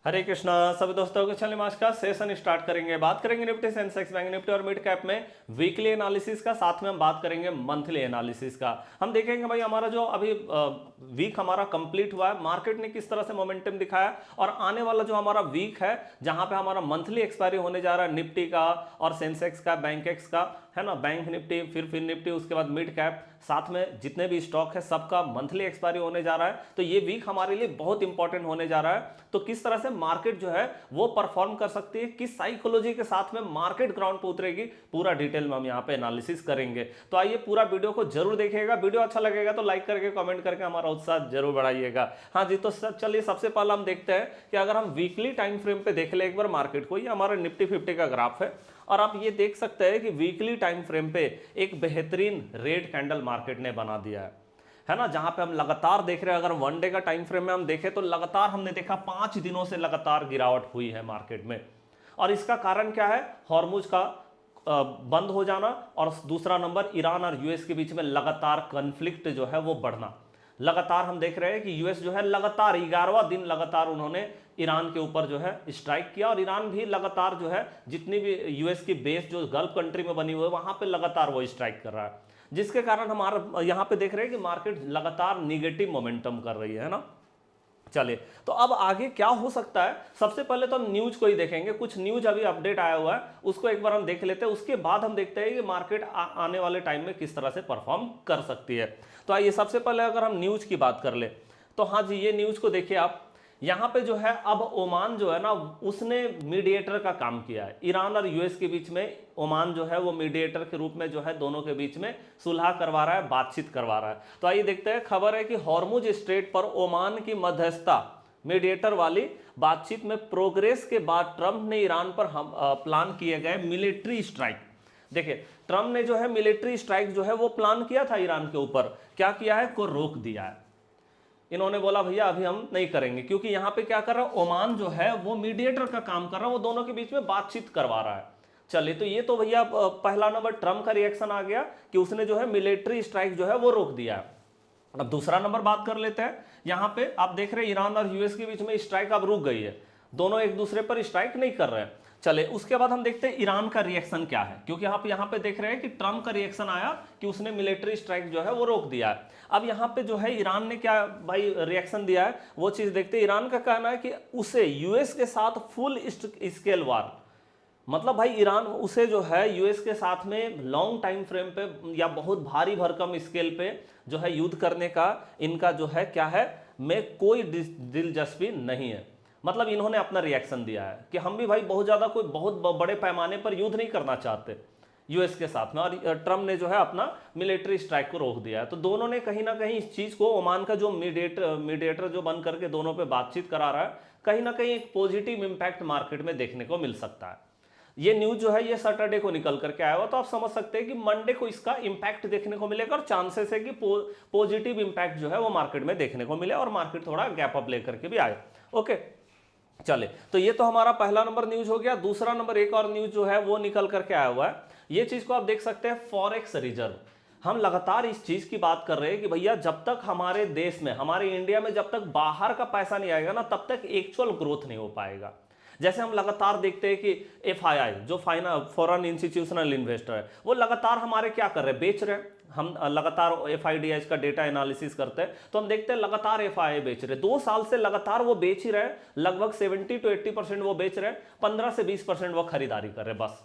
हरे कृष्णा सभी दोस्तों को चलिए आज का सेशन स्टार्ट करेंगे। बात करेंगे निफ्टी सेंसेक्स बैंक निफ्टी और मिड कैप में वीकली एनालिसिस का, साथ में हम बात करेंगे मंथली एनालिसिस का। हम देखेंगे भाई हमारा जो अभी वीक हमारा कंप्लीट हुआ है, मार्केट ने किस तरह से मोमेंटम दिखाया और आने वाला जो हमारा वीक है जहां पे हमारा मंथली एक्सपायरी होने जा रहा है निफ्टी का और सेंसेक्स का, बैंक एक्स का, है ना, बैंक निफ्टी फिर निफ्टी, उसके बाद मिड कैप, साथ में जितने भी स्टॉक है सबका मंथली एक्सपायरी होने जा रहा है। तो ये वीक हमारे लिए बहुत इंपॉर्टेंट होने जा रहा है। तो किस तरह से मार्केट जो है वो परफॉर्म कर सकती है, किस साइकोलॉजी के साथ में मार्केट ग्राउंड पे उतरेगी, पूरा डिटेल में हम यहाँ पे एनालिसिस करेंगे। तो आइए पूरा वीडियो को जरूर देखिएगा। वीडियो अच्छा लगेगा तो लाइक करके कमेंट करके हमारा उत्साह जरूर बढ़ाइएगा। हाँ जी, तो चलिए सबसे पहले हम देखते हैं कि अगर हम वीकली टाइम फ्रेम पे देख ले एक बार मार्केट को, ये हमारा निफ्टी 50 का ग्राफ है और आप ये देख सकते हैं कि वीकली टाइम फ्रेम पे एक बेहतरीन रेड कैंडल मार्केट ने बना दिया है ना, जहां पे हम लगातार देख रहे हैं। अगर वन डे का टाइम फ्रेम में हम देखें तो लगातार हमने देखा 5 दिनों से लगातार गिरावट हुई है मार्केट में। और इसका कारण क्या है? हॉर्मुज का बंद हो जाना और दूसरा नंबर ईरान और यूएस के बीच में लगातार कन्फ्लिक्ट जो है वो बढ़ना। लगातार हम देख रहे हैं कि यूएस जो है लगातार 11वां दिन लगातार उन्होंने ईरान के ऊपर जो है स्ट्राइक किया और ईरान भी लगातार जो है जितनी भी यूएस की बेस जो गल्फ कंट्री में बनी हुई है वहां पे लगातार वो स्ट्राइक कर रहा है, जिसके कारण हमारा यहां पे देख रहे हैं कि मार्केट लगातार निगेटिव मोमेंटम कर रही है ना। चलिए, तो अब आगे क्या हो सकता है? सबसे पहले तो हम न्यूज को ही देखेंगे। कुछ न्यूज अभी अपडेट आया हुआ है उसको एक बार हम देख लेते हैं, उसके बाद हम देखते हैं कि मार्केट आने वाले टाइम में किस तरह से परफॉर्म कर सकती है। तो आइए सबसे पहले अगर हम न्यूज की बात कर ले तो हाँ जी, ये न्यूज को देखिए आप। यहां पे जो है अब ओमान जो है ना उसने मीडिएटर का काम किया है ईरान और यूएस के बीच में। ओमान जो है वो मीडिएटर के रूप में जो है दोनों के बीच में सुलह करवा रहा है, बातचीत करवा रहा है। तो आइए देखते हैं। खबर है कि हॉर्मुज स्ट्रेट पर ओमान की मध्यस्थता मीडिएटर वाली बातचीत में प्रोग्रेस के बाद ट्रंप ने ईरान पर प्लान किए गए मिलिट्री स्ट्राइक। देखिए, ट्रंप ने जो है मिलिट्री स्ट्राइक जो है वो प्लान किया था ईरान के ऊपर, क्या किया है? को रोक दिया है। इन्होंने बोला भैया अभी हम नहीं करेंगे, क्योंकि यहां पे क्या कर रहा है, ओमान जो है वो मीडिएटर का काम कर रहा है, वो दोनों के बीच में बातचीत करवा रहा है। चलिए, तो ये तो भैया पहला नंबर ट्रम्प का रिएक्शन आ गया कि उसने जो है मिलिट्री स्ट्राइक जो है वो रोक दिया है। अब दूसरा नंबर बात कर लेते हैं। यहां पे आप देख रहे हैं ईरान और यूएस के बीच में स्ट्राइक अब रुक गई है, दोनों एक दूसरे पर स्ट्राइक नहीं कर रहे हैं। चले, उसके बाद हम देखते हैं ईरान का रिएक्शन क्या है, क्योंकि आप यहां पे देख रहे हैं कि ट्रंप का रिएक्शन आया कि उसने मिलिट्री स्ट्राइक जो है वो रोक दिया है। अब यहां पे जो है ईरान ने क्या भाई रिएक्शन दिया है वो चीज देखते हैं। ईरान का कहना है कि उसे यूएस के साथ फुल स्केल वार, मतलब भाई ईरान उसे जो है यूएस के साथ में लॉन्ग टाइम फ्रेम पे या बहुत भारी भरकम स्केल पे जो है युद्ध करने का इनका जो है क्या है, में कोई दिलचस्पी नहीं है। मतलब इन्होंने अपना रिएक्शन दिया है कि हम भी भाई बहुत ज्यादा कोई बहुत बड़े पैमाने पर युद्ध नहीं करना चाहते यूएस के साथ में, और ट्रम्प ने जो है अपना मिलिट्री स्ट्राइक को रोक दिया है। तो दोनों ने कहीं ना कहीं इस चीज को, ओमान का जो मीडिएटर जो बन करके दोनों पे बातचीत करा रहा है, कहीं ना कहीं एक पॉजिटिव इंपैक्ट मार्केट में देखने को मिल सकता है। ये न्यूज जो है ये सैटरडे को निकल करके आया हुआ, तो आप समझ सकते हैं कि मंडे को इसका इंपैक्ट देखने को मिलेगा और चांसेस है कि पॉजिटिव इंपैक्ट जो है वो मार्केट में देखने को मिले और मार्केट थोड़ा गैप अप लेकर के भी आए। ओके, चले, तो ये तो हमारा पहला नंबर न्यूज हो गया। दूसरा नंबर एक और न्यूज जो है वो निकल करके आया हुआ है, ये चीज को आप देख सकते हैं, फॉरेक्स रिजर्व। हम लगातार इस चीज की बात कर रहे हैं कि भैया जब तक हमारे देश में, हमारे इंडिया में जब तक बाहर का पैसा नहीं आएगा ना तब तक एक्चुअल ग्रोथ नहीं हो पाएगा। जैसे हम लगातार देखते हैं कि एफआईआई जो फॉरेन इंस्टीट्यूशनल इन्वेस्टर है वो लगातार हमारे क्या कर रहे हैं, बेच रहे हैं। हम लगातार एफआईडीआई का डेटा एनालिसिस करते हैं तो हम देखते हैं लगातार एफआईआई बेच रहे हैं, 2 साल से लगातार वो बेच ही रहे हैं, लगभग 70 to 80% वो बेच रहे हैं, 15 से 20% वो खरीदारी कर रहे हैं बस।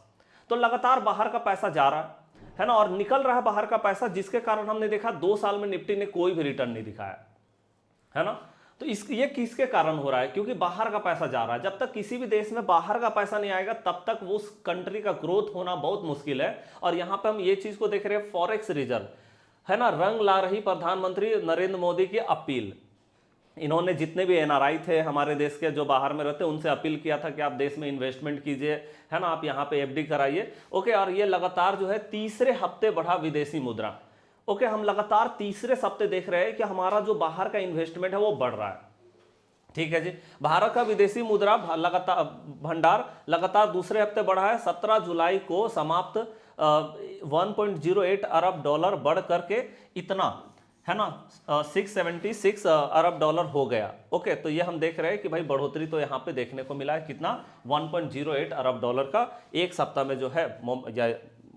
तो लगातार बाहर का पैसा जा रहा है ना, और निकल रहा है बाहर का पैसा, जिसके कारण हमने देखा 2 साल में निफ्टी ने कोई भी रिटर्न नहीं दिखाया है ना। तो ये किसके कारण हो रहा है? क्योंकि बाहर का पैसा जा रहा है। जब तक किसी भी देश में बाहर का पैसा नहीं आएगा तब तक वो उस कंट्री का ग्रोथ होना बहुत मुश्किल है। और यहां पे हम ये चीज को देख रहे हैं, फॉरेक्स रिजर्व है ना, रंग ला रही प्रधानमंत्री नरेंद्र मोदी की अपील। इन्होंने जितने भी एनआरआई थे हमारे देश के जो बाहर में रहते उनसे अपील किया था कि आप देश में इन्वेस्टमेंट कीजिए, है ना, आप यहाँ पे एफडी कराइए। ओके, और ये लगातार जो है तीसरे हफ्ते बढ़ा विदेशी मुद्रा। ओके, हम लगातार तीसरे हफ्ते देख रहे हैं कि हमारा जो बाहर का इन्वेस्टमेंट है वो बढ़ रहा है। ठीक है जी, भारत का विदेशी मुद्रा लगातार भंडार लगातार दूसरे हफ्ते बढ़ा है। 17 जुलाई को समाप्त 1.08 अरब डॉलर बढ़ करके इतना है ना, 676 अरब डॉलर हो गया। ओके, तो ये हम देख रहे हैं कि भाई बढ़ोतरी तो यहाँ पे देखने को मिला है कितना, 1.08 अरब डॉलर का एक सप्ताह में जो है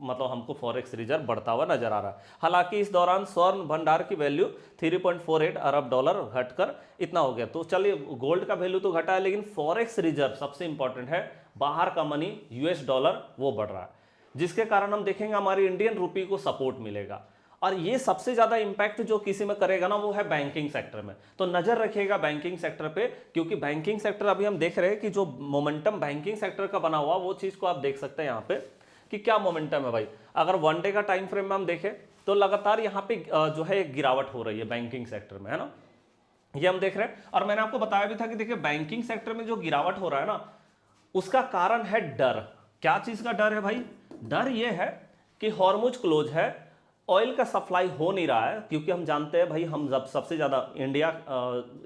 मतलब हमको फॉरेक्स रिजर्व बढ़ता हुआ नजर आ रहा है। हालांकि इस दौरान स्वर्ण भंडार की वैल्यू 3.48 अरब डॉलर घटकर इतना हो गया। तो चलिए गोल्ड का वैल्यू तो घटा है, लेकिन फॉरेक्स रिजर्व सबसे इंपॉर्टेंट है, बाहर का मनी यूएस डॉलर वो बढ़ रहा है, जिसके कारण हम देखेंगे हमारी इंडियन रुपी को सपोर्ट मिलेगा। और ये सबसे ज्यादा इंपैक्ट जो किसी में करेगा ना, वो है बैंकिंग सेक्टर में। तो नजर रखिएगा बैंकिंग सेक्टर पे, क्योंकि बैंकिंग सेक्टर अभी हम देख रहे हैं कि जो मोमेंटम बैंकिंग सेक्टर का बना हुआ, वो चीज को आप देख सकते हैं यहाँ पे कि क्या मोमेंटम है भाई। अगर वन डे का टाइम फ्रेम में हम देखें तो लगातार यहाँ पे जो है एक गिरावट हो रही है बैंकिंग सेक्टर में, है ना, ये हम देख रहे हैं। और मैंने आपको बताया भी था कि देखिए बैंकिंग सेक्टर में जो गिरावट हो रहा है ना, उसका कारण है डर। क्या चीज का डर है भाई? डर ये है कि हॉर्मुज क्लोज है, ऑयल का सप्लाई हो नहीं रहा है, क्योंकि हम जानते हैं भाई, हम जब सबसे ज्यादा इंडिया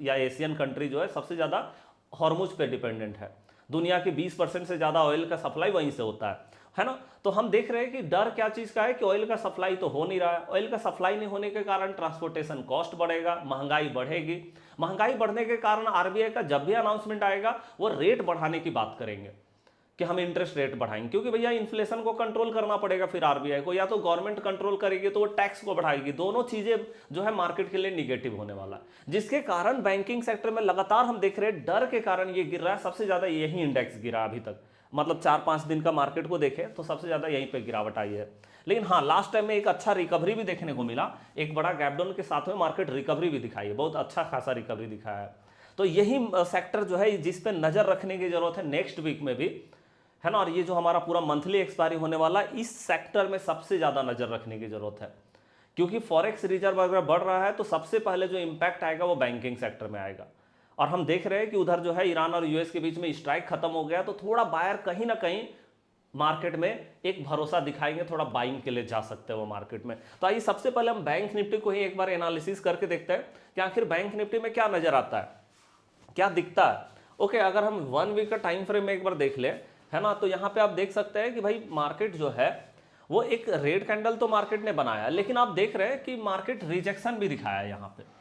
या एशियन कंट्री जो है सबसे ज्यादा हॉर्मुज पे डिपेंडेंट है। दुनिया के 20% से ज्यादा ऑयल का सप्लाई वहीं से होता है ना। तो हम देख रहे हैं कि डर क्या चीज का है कि ऑयल का सप्लाई तो हो नहीं रहा है। ऑयल का सप्लाई नहीं होने के कारण ट्रांसपोर्टेशन कॉस्ट बढ़ेगा, महंगाई बढ़ेगी। महंगाई बढ़ने के कारण आरबीआई का जब भी अनाउंसमेंट आएगा वो रेट बढ़ाने की बात करेंगे कि हम इंटरेस्ट रेट बढ़ाएंगे, क्योंकि भैया इन्फ्लेशन को कंट्रोल करना पड़ेगा फिर आरबीआई को, या तो गवर्नमेंट कंट्रोल करेगी तो वो टैक्स को बढ़ाएगी। दोनों चीजें जो है मार्केट के लिए निगेटिव होने वाला है, जिसके कारण बैंकिंग सेक्टर में लगातार हम देख रहे हैं डर के कारण ये गिर रहा है। सबसे ज्यादा यही इंडेक्स गिरा अभी तक, मतलब 4-5 दिन का मार्केट को देखें तो सबसे ज्यादा यहीं पे गिरावट आई है। लेकिन हाँ, लास्ट टाइम में एक अच्छा रिकवरी भी देखने को मिला, एक बड़ा गैप डाउन के साथ में मार्केट रिकवरी भी दिखाई है, बहुत अच्छा खासा रिकवरी दिखाया है। तो यही सेक्टर जो है जिस पे नजर रखने की जरूरत है नेक्स्ट वीक में भी, है ना। और ये जो हमारा पूरा मंथली एक्सपायरी होने वाला, इस सेक्टर में सबसे ज्यादा नजर रखने की जरूरत है, क्योंकि फॉरेक्स रिजर्व अगर बढ़ रहा है तो सबसे पहले जो इंपैक्ट आएगा वो बैंकिंग सेक्टर में आएगा। और हम देख रहे हैं कि उधर जो है ईरान और यूएस के बीच में स्ट्राइक खत्म हो गया, तो थोड़ा बायर कहीं ना कहीं मार्केट में एक भरोसा दिखाएंगे, थोड़ा बाइंग के लिए जा सकते हैं वो मार्केट में। तो आइए सबसे पहले हम बैंक निफ्टी को ही एक बार एनालिसिस करके देखते हैं कि आखिर बैंक निफ्टी में क्या नजर आता है, क्या दिखता है। ओके, अगर हम 1 वीक का टाइम फ्रेम में एक बार देख ले, है ना, तो यहां पे आप देख सकते हैं कि भाई मार्केट जो है वो एक रेड कैंडल तो मार्केट ने बनाया, लेकिन आप देख रहे हैं कि मार्केट रिजेक्शन भी दिखाया है यहां पे।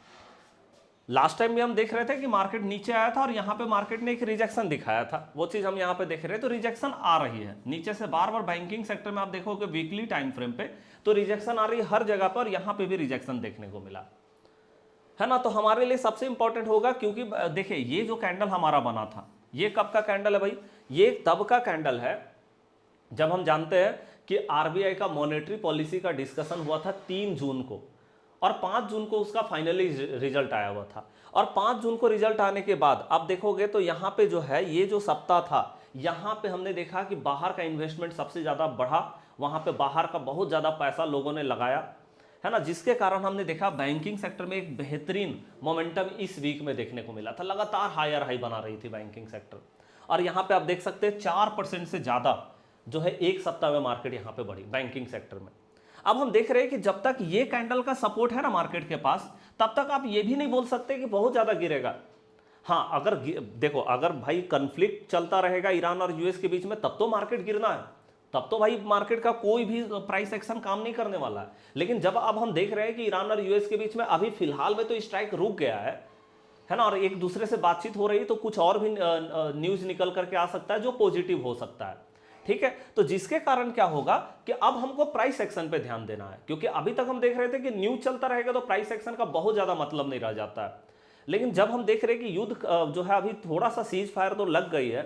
लास्ट टाइम भी हम देख रहे थे कि मार्केट नीचे आया था और यहां पे मार्केट ने एक रिजेक्शन दिखाया था, वो चीज हम यहां पे देख रहे हैं। तो रिजेक्शन आ रही है नीचे से बार बार बैंकिंग सेक्टर में, आप देखोगे वीकली टाइम फ्रेम पे तो रिजेक्शन आ रही है हर जगह पर, यहां पे भी रिजेक्शन देखने को मिला, है ना। तो हमारे लिए सबसे इंपॉर्टेंट होगा, क्योंकि देखिए ये जो कैंडल हमारा बना था, ये कब का कैंडल है भाई? ये तब का कैंडल है जब हम जानते हैं कि आरबीआई का मॉनेटरी पॉलिसी का डिस्कशन हुआ था 3 जून को, और 5 जून को उसका फाइनली रिजल्ट आया हुआ था। और 5 जून को रिजल्ट आने के बाद आप देखोगे तो यहां पे जो है ये जो सप्ताह था, यहां पे हमने देखा कि बाहर का इन्वेस्टमेंट सबसे ज्यादा बढ़ा, वहां पे बाहर का बहुत ज्यादा पैसा लोगों ने लगाया, है ना, जिसके कारण हमने देखा बैंकिंग सेक्टर में एक बेहतरीन मोमेंटम इस वीक में देखने को मिला था। लगातार हायर हाई बना रही थी बैंकिंग सेक्टर, और यहां पे आप देख सकते हैं 4% से ज्यादा जो है एक सप्ताह में मार्केट यहां पे बढ़ी बैंकिंग सेक्टर में। अब हम देख रहे हैं कि जब तक ये कैंडल का सपोर्ट है ना मार्केट के पास, तब तक आप ये भी नहीं बोल सकते कि बहुत ज्यादा गिरेगा। हाँ, अगर देखो, अगर भाई कन्फ्लिक्ट चलता रहेगा ईरान और यूएस के बीच में, तब तो मार्केट गिरना है, तब तो भाई मार्केट का कोई भी प्राइस एक्शन काम नहीं करने वाला है। लेकिन जब अब हम देख रहे हैं कि ईरान और यूएस के बीच में अभी फिलहाल में तो स्ट्राइक रुक गया है ना, और एक दूसरे से बातचीत हो रही है, तो कुछ और भी न्यूज निकल करके आ सकता है जो पॉजिटिव हो सकता है, ठीक है। तो जिसके कारण क्या होगा कि अब हमको प्राइस एक्शन पे ध्यान देना है, क्योंकि अभी तक हम देख रहे थे कि न्यूज चलता रहेगा तो प्राइस एक्शन का बहुत ज्यादा मतलब नहीं रह जाता है। लेकिन जब हम देख रहे हैं कि युद्ध जो है अभी थोड़ा सा सीज फायर तो लग गई है,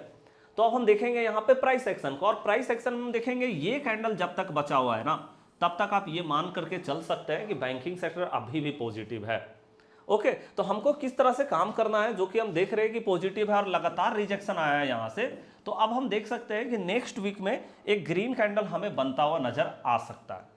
तो अब हम देखेंगे यहाँ पे प्राइस एक्शन को, और प्राइस एक्शन में देखेंगे ये कैंडल जब तक बचा हुआ है ना, तब तक आप ये मान करके चल सकते हैं कि बैंकिंग सेक्टर अभी भी पॉजिटिव है। ओके, तो हमको किस तरह से काम करना है, जो कि हम देख रहे हैं कि पॉजिटिव है और लगातार रिजेक्शन आया है यहां से, तो अब हम देख सकते हैं कि नेक्स्ट वीक में एक ग्रीन कैंडल हमें बनता हुआ नजर आ सकता है।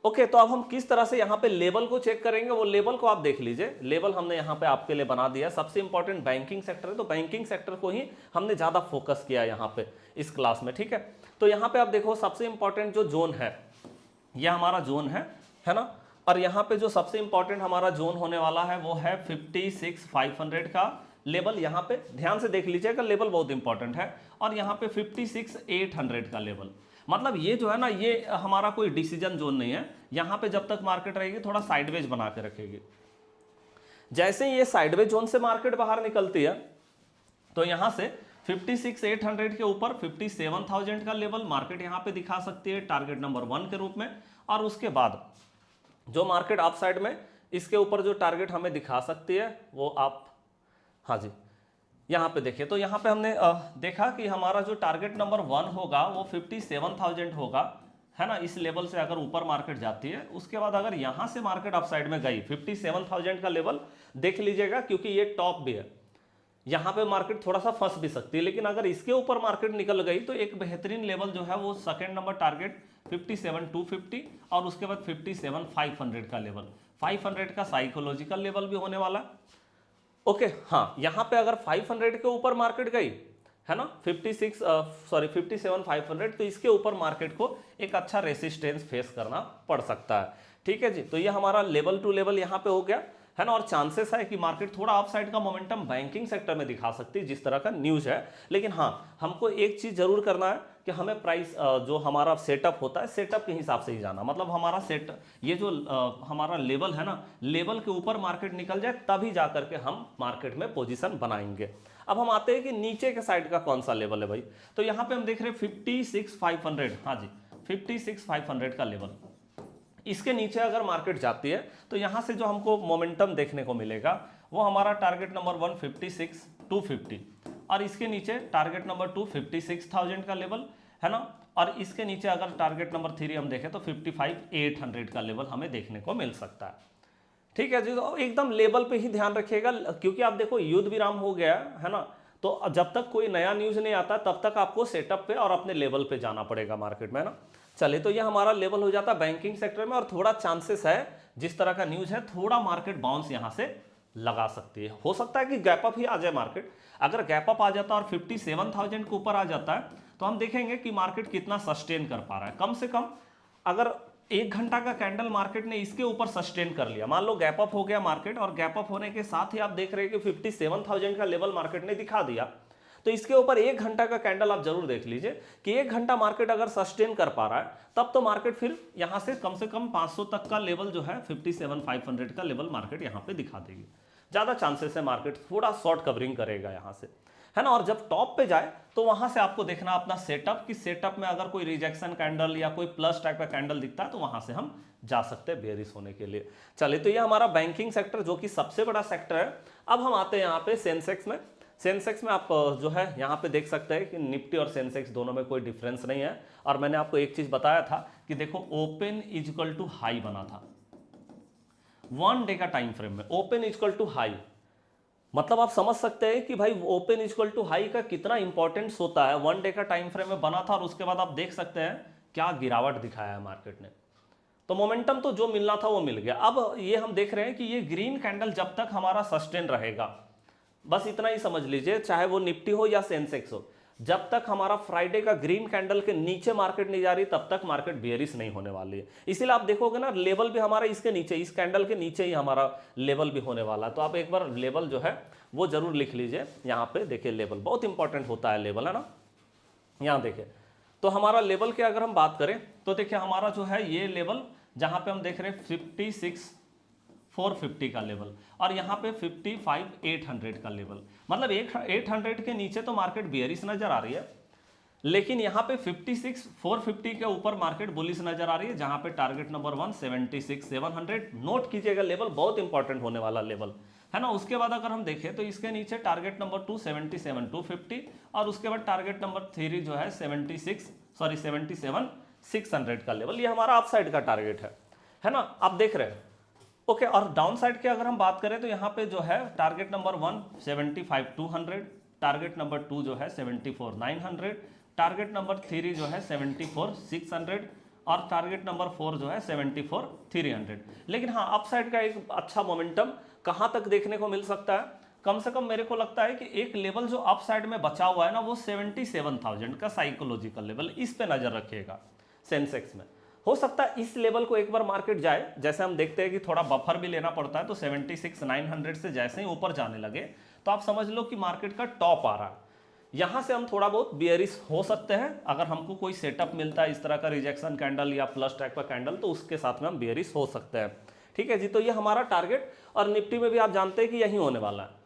ओके, तो अब हम किस तरह से यहाँ पे लेवल को चेक करेंगे, वो लेवल को आप देख लीजिए। लेवल हमने यहाँ पे आपके लिए बना दिया, सबसे इंपॉर्टेंट बैंकिंग सेक्टर है, तो बैंकिंग सेक्टर को ही हमने ज्यादा फोकस किया यहाँ पे इस क्लास में, ठीक है। तो यहाँ पे आप देखो सबसे इंपॉर्टेंट जो जोन है, यह हमारा जोन है ना, और यहाँ पे जो सबसे इंपॉर्टेंट हमारा जोन होने वाला है वो है 56,500 का लेवल। यहाँ पे ध्यान से देख लीजिएगा, लेवल बहुत इंपॉर्टेंट है, और यहाँ पे 56,800 का लेवल। मतलब ये जो है ना, ये हमारा कोई डिसीजन जोन नहीं है। यहाँ पे जब तक मार्केट रहेगी थोड़ा साइडवेज बना के रखेगी। जैसे ही ये साइडवेज जोन से मार्केट बाहर निकलती है तो यहाँ से 56,800 के ऊपर 57,000 का लेवल मार्केट यहाँ पे दिखा सकती है टारगेट नंबर 1 के रूप में। और उसके बाद जो मार्केट अप साइड में इसके ऊपर जो टारगेट हमें दिखा सकती है वो आप, हाँ जी, यहाँ पे देखिए। तो यहाँ पे हमने देखा कि हमारा जो टारगेट नंबर 1 होगा वो 57,000 होगा, है ना। इस लेवल से अगर ऊपर मार्केट जाती है, उसके बाद अगर यहाँ से मार्केट अप साइड में गई 57,000 का लेवल देख लीजिएगा, क्योंकि ये टॉप भी है, यहाँ पे मार्केट थोड़ा सा फंस भी सकती है। लेकिन अगर इसके ऊपर मार्केट निकल गई तो एक बेहतरीन लेवल जो है वो सेकंड नंबर टारगेट 57,250 और उसके बाद 57,500 का लेवल, 500 का साइकोलॉजिकल लेवल भी होने वाला। ओके, हाँ, यहाँ पे अगर 500 के ऊपर मार्केट गई, है ना, 57,500, तो इसके ऊपर मार्केट को एक अच्छा रेसिस्टेंस फेस करना पड़ सकता है। ठीक है जी, तो ये हमारा लेवल टू लेवल यहाँ पे हो गया, है ना। और चांसेस है कि मार्केट थोड़ा अपसाइड का मोमेंटम बैंकिंग सेक्टर में दिखा सकती है, जिस तरह का न्यूज है। लेकिन हाँ, हमको एक चीज जरूर करना है कि हमें प्राइस जो हमारा सेटअप होता है, सेटअप के हिसाब से ही जाना। मतलब हमारा सेट, ये जो हमारा लेवल है ना, लेवल के ऊपर मार्केट निकल जाए तभी जा करके हम मार्केट में पोजीशन बनाएंगे। अब हम आते हैं कि नीचे के साइड का कौन सा लेवल है भाई। तो यहाँ पे हम देख रहे हैं 56,500, हाँ जी, 56,500 का लेवल। इसके नीचे अगर मार्केट जाती है तो यहाँ से जो हमको मोमेंटम देखने को मिलेगा वो हमारा टारगेट नंबर 1 56,250 और इसके नीचे टारगेट नंबर 2 56,000 का लेवल, है ना। और इसके नीचे अगर टारगेट नंबर 3 हम देखें तो 55,800 का लेवल हमें देखने को मिल सकता है। ठीक है जी, तो एकदम लेवल पे ही ध्यान रखिएगा, क्योंकि आप देखो युद्ध विराम हो गया है ना। तो जब तक कोई नया न्यूज नहीं आता तब तक आपको सेटअप पे और अपने लेवल पे जाना पड़ेगा मार्केट में, है ना। चलिए, तो ये हमारा लेवल हो जाता है बैंकिंग सेक्टर में। और थोड़ा चांसेस है, जिस तरह का न्यूज है, थोड़ा मार्केट बाउंस यहाँ से लगा सकती है। हो सकता है कि गैप अप ही आ जाए मार्केट। अगर गैप अप आ जाता है और 57,000 के ऊपर आ जाता है तो हम देखेंगे कि मार्केट कितना सस्टेन कर पा रहा है। कम से कम अगर 1 घंटा का कैंडल मार्केट ने इसके ऊपर सस्टेन कर लिया, मान लो गैप अप हो गया मार्केट, और गैप अप होने के साथ ही आप देख रहे हैं कि 57,000 का लेवल मार्केट ने दिखा दिया, तो इसके ऊपर 1 घंटा का कैंडल आप जरूर देख लीजिए कि 1 घंटा मार्केट अगर सस्टेन कर पा रहा है तब तो मार्केट फिर यहां से कम 500 तक का लेवल जो है 57,500 का लेवल मार्केट यहां पे दिखा देगी। ज्यादा चांसेस है मार्केट थोड़ा शॉर्ट कवरिंग करेगा यहां से, है ना। और जब टॉप पे जाए तो वहां से आपको देखना अपना सेटअप, कि सेटअप में अगर कोई रिजेक्शन कैंडल या कोई प्लस टाइप का कैंडल दिखता है तो वहां से हम जा सकते हैं बेयरिश होने के लिए। चलिए, तो ये हमारा बैंकिंग सेक्टर जो कि सबसे बड़ा सेक्टर है। अब हम आते हैं यहाँ पे सेंसेक्स में। सेंसेक्स में आप जो है यहाँ पे देख सकते हैं कि निफ्टी और सेंसेक्स दोनों में कोई डिफरेंस नहीं है। और मैंने आपको एक चीज बताया था कि देखो open is equal to high बना था 1 डे का टाइम फ्रेम में, open is equal to high. मतलब आप समझ सकते हैं कि भाई open is equal to high का कितना इंपॉर्टेंस होता है। 1 डे का टाइम फ्रेम में बना था और उसके बाद आप देख सकते हैं क्या गिरावट दिखाया है मार्केट ने। तो मोमेंटम तो जो मिलना था वो मिल गया। अब ये हम देख रहे हैं कि ये ग्रीन कैंडल जब तक हमारा सस्टेन रहेगा, बस इतना ही समझ लीजिए, चाहे वो निफ्टी हो या सेंसेक्स हो, जब तक हमारा फ्राइडे का ग्रीन कैंडल के नीचे मार्केट नहीं जा रही तब तक मार्केट बेयरिश नहीं होने वाली है। इसीलिए आप देखोगे ना, लेवल भी हमारा इसके नीचे, इस कैंडल के नीचे ही हमारा लेवल भी होने वाला है। तो आप एक बार लेवल जो है वो जरूर लिख लीजिए। यहाँ पे देखिए, लेवल बहुत इंपॉर्टेंट होता है, लेवल, है ना। यहाँ देखिए, तो हमारा लेवल की अगर हम बात करें तो देखिए हमारा जो है ये लेवल जहाँ पे हम देख रहे हैं 56,450 का लेवल और यहाँ पे 55,800 का लेवल। मतलब 800 के नीचे तो मार्केट बेयरिश नजर आ रही है, लेकिन यहाँ पे 56,450 के ऊपर मार्केट बुलिश नजर आ रही है, जहाँ पे टारगेट नंबर 1 76,700 नोट कीजिएगा। लेवल बहुत इंपॉर्टेंट होने वाला लेवल, है ना। उसके बाद अगर हम देखें तो इसके नीचे टारगेट नंबर 2 77,250 और उसके बाद टारगेट नंबर 3 जो है 77,600 का लेवल। ये हमारा अपसाइड का टारगेट है ना, आप देख रहे हैं। ओके, और डाउन साइड की अगर हम बात करें तो यहाँ पे जो है टारगेट नंबर 1 75,200, टारगेट नंबर 2 जो है 74,900, टारगेट नंबर 3 जो है 74,600 और टारगेट नंबर 4 जो है 74,300। लेकिन हाँ, अपसाइड का एक अच्छा मोमेंटम कहाँ तक देखने को मिल सकता है, कम से कम मेरे को लगता है कि एक लेवल जो अपसाइड में बचा हुआ है ना, वो 77,000 का साइकोलॉजिकल लेवल, इस पे नजर रखिएगा। सेंसेक्स में हो सकता है इस लेवल को एक बार मार्केट जाए, जैसे हम देखते हैं कि थोड़ा बफर भी लेना पड़ता है, तो 76,900 से जैसे ही ऊपर जाने लगे तो आप समझ लो कि मार्केट का टॉप आ रहा है। यहां से हम थोड़ा बहुत बियरिश हो सकते हैं। अगर हमको कोई सेटअप मिलता है इस तरह का रिजेक्शन कैंडल या प्लस टाइप का कैंडल, तो उसके साथ में हम बियरिश हो सकते हैं। ठीक है जी, तो ये हमारा टारगेट, और निफ्टी में भी आप जानते हैं कि यही होने वाला है।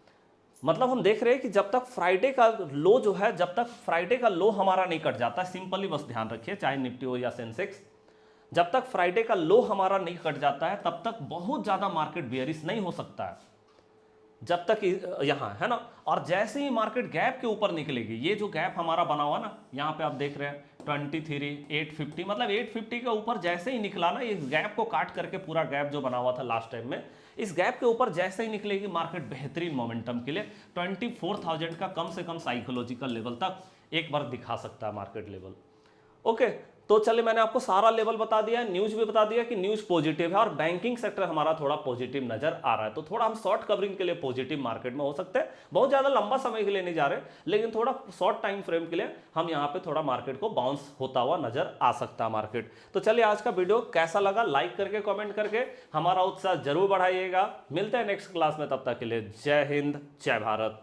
मतलब हम देख रहे हैं कि जब तक फ्राइडे का लो जो है, जब तक फ्राइडे का लो हमारा नहीं कट जाता, सिंपली बस ध्यान रखिए, चाहे निफ्टी हो या सेंसेक्स, जब तक फ्राइडे का लो हमारा नहीं कट जाता है तब तक बहुत ज्यादा मार्केट बियरिश नहीं हो सकता है, जब तक यहां है ना। और जैसे ही मार्केट गैप के ऊपर निकलेगी, ये जो गैप हमारा बना हुआ ना, यहां पे आप देख रहे हैं 23,850, मतलब 850 के ऊपर जैसे ही निकला ना, इस गैप को काट करके, पूरा गैप जो बना हुआ था लास्ट टाइम में, इस गैप के ऊपर जैसे ही निकलेगी मार्केट बेहतरीन मोमेंटम के लिए 24,000 का कम से कम साइकोलॉजिकल लेवल तक एक बार दिखा सकता है मार्केट लेवल। ओके, तो चलिए मैंने आपको सारा लेवल बता दिया है, न्यूज भी बता दिया कि न्यूज पॉजिटिव है, और बैंकिंग सेक्टर हमारा थोड़ा पॉजिटिव नजर आ रहा है। तो थोड़ा हम शॉर्ट कवरिंग के लिए पॉजिटिव मार्केट में हो सकते हैं, बहुत ज्यादा लंबा समय के लिए नहीं जा रहे, लेकिन थोड़ा शॉर्ट टाइम फ्रेम के लिए हम यहाँ पे थोड़ा मार्केट को बाउंस होता हुआ नजर आ सकता है मार्केट। तो चलिए आज का वीडियो कैसा लगा, लाइक करके कमेंट करके हमारा उत्साह जरूर बढ़ाइएगा। मिलते हैं नेक्स्ट क्लास में, तब तक के लिए जय हिंद जय भारत।